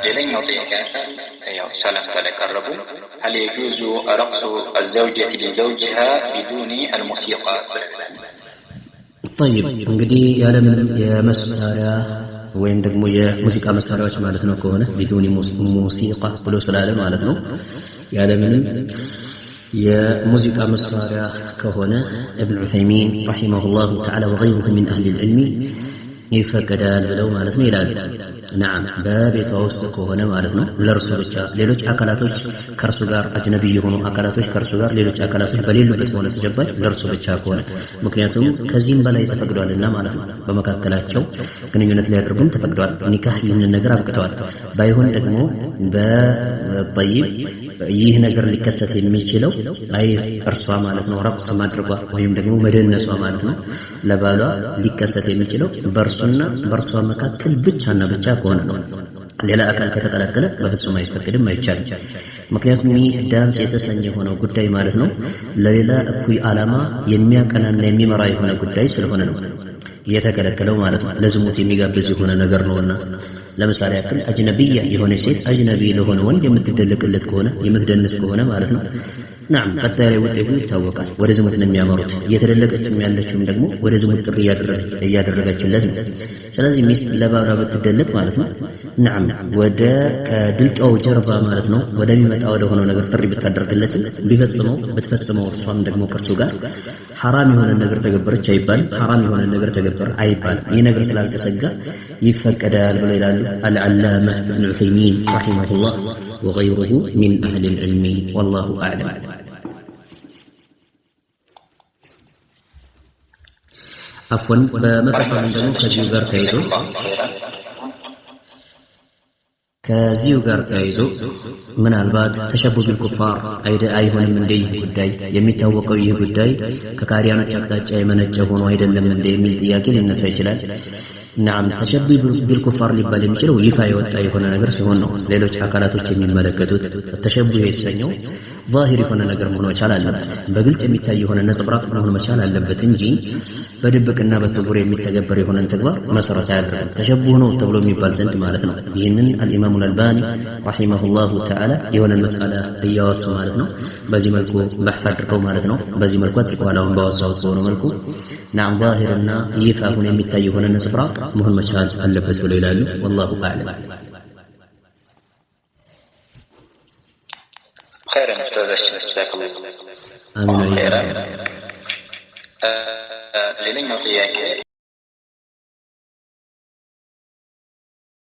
ሌላኛው ጥያቄ ያው ሰላም ተለቀረቡ هل يجوز رقص الزوجة لزوجها بدون الموسيقى طيب እንግዲህ ያለምንም የመሳሪያ ወይም ደግሞ የሙዚቃ መሳሪያዎች ማለት ነው ከሆነ بدون موسيقى ብሎ ስላለ ማለት ነው ያለምንም የሙዚቃ መሳሪያ ከሆነ ابن عثيمين رحمه الله تعالى وغيره من أهل العلم ይፈቀዳል ብለው ማለት ነው ይላል نعم በቤቷ ውስጥ ከሆነ ማለት ነው ለርሱ ብቻ ሌሎች አካላቶች ከርሱ ጋር አጅነቢ የሆኑ አካላቶች ከርሱ ጋር ሌሎች አካላቶች በሌሉበት ሆነ ተጨባጭ ለርሱ ብቻ ከሆነ ምክንያቱም ከዚህም በላይ ተፈቅዷልና ማለት ነው በመካከላቸው ግንኙነት ሊያደርጉም ተፈቅዷል ኒካህ ይህንን ነገር አብቅተዋል ባይሆን ደግሞ በጠይብ ይህ ነገር ሊከሰት የሚችለው አይ እርሷ ማለት ነው ረቅስ ማድረጓ ወይም ደግሞ መደነሷ ማለት ነው ለባሏ ሊከሰት የሚችለው በርሱና በርሷ መካከል ብቻና ብቻ ከሆነ ነው ሌላ አካል ከተቀላቀለ በፍጹም አይፈቀድም አይቻልም ምክንያቱም ይህ ዳንስ የተሰኘ ሆነው ጉዳይ ማለት ነው ለሌላ እኩይ ዓላማ የሚያቀናና የሚመራ የሆነ ጉዳይ ስለሆነ ነው የተከለከለው ማለት ነው ለዝሙት የሚጋብዝ የሆነ ነገር ነውና ለምሳሌ ያክል አጅነቢያ የሆነ ሴት አጅነቢ ለሆነ ወንድ የምትደለቅለት ከሆነ የምትደንስ ከሆነ ማለት ነው نعم ቀጣይ ውጤቱ ይታወቃል ወደ ዝሙት ነው የሚያመሩት የተደለቀችም ያለችውም ደግሞ ወደ ዝሙት ጥሪ ያደረገችለት ነው ስለዚህ ሚስት ለባሏ ብትደለቅ ማለት ነው نعم ወደ ከድልቃው ጀርባ ማለት ነው ወደሚመጣ ወደ ሆነው ነገር ጥሪ ብታደርግለት ብትፈጽመው እርሷም ደግሞ ከርሱ ጋር حرام የሆነ ነገር ተገበረች አይባል حرام የሆነ ነገር ተገበረ አይባል ይህ ነገር ስላልተሰጋ ይፈቀዳል ብለው ይላሉ العلامة ابن عثيمين رحمه الله وغيره من أهل العلم والله أعلم عفوا በመቀጠል ደግሞ ከዚሁ ጋር ተያይዞ ምናልባት ተሸቡህ ቢልኩፋር አይሆንም እንደ ይህ ጉዳይ የሚታወቀው ይህ ጉዳይ ከካሪያኖች አቅጣጫ የመነጨ ሆኖ አይደለም እንደ የሚል ጥያቄ ሊነሳ ይችላል نعم ተሸቡህ ቢልኩፋር ሊባል የሚችለው ይፋ የወጣ የሆነ ነገር ሲሆን ነው ሌሎች አካላቶች የሚመለከቱት ተሸቡህ የሰኘው ዛሂር የሆነ ነገር መሆን መቻል አለበት በግልጽ የሚታይ የሆነ ነጽብራቅ መሆን መቻል አለበት እንጂ በድብቅና በስውር የሚተገበር የሆነ ተግባር መሰረት አያደርግም ተሸቡህ ነው ተብሎ የሚባል ዘንድ ማለት ነው ይህንን الإمام الألباني رحمه الله تعالى የሆነ መስአላ እያወሱ ማለት ነው በዚህ መልኩ በحث አድርገው ማለት ነው በዚህ መልኩ አጥቋላው ባወሳው ሆኖ መልኩ نعم ظاهرنا ይፋ ሆነ የሚታይ የሆነ ነጽብራቅ መሆን መቻል አለበት ብለው ይላሉ والله أعلم خير استاذ جزاك الله آمين خيرا ሌላኛው ጥያቄ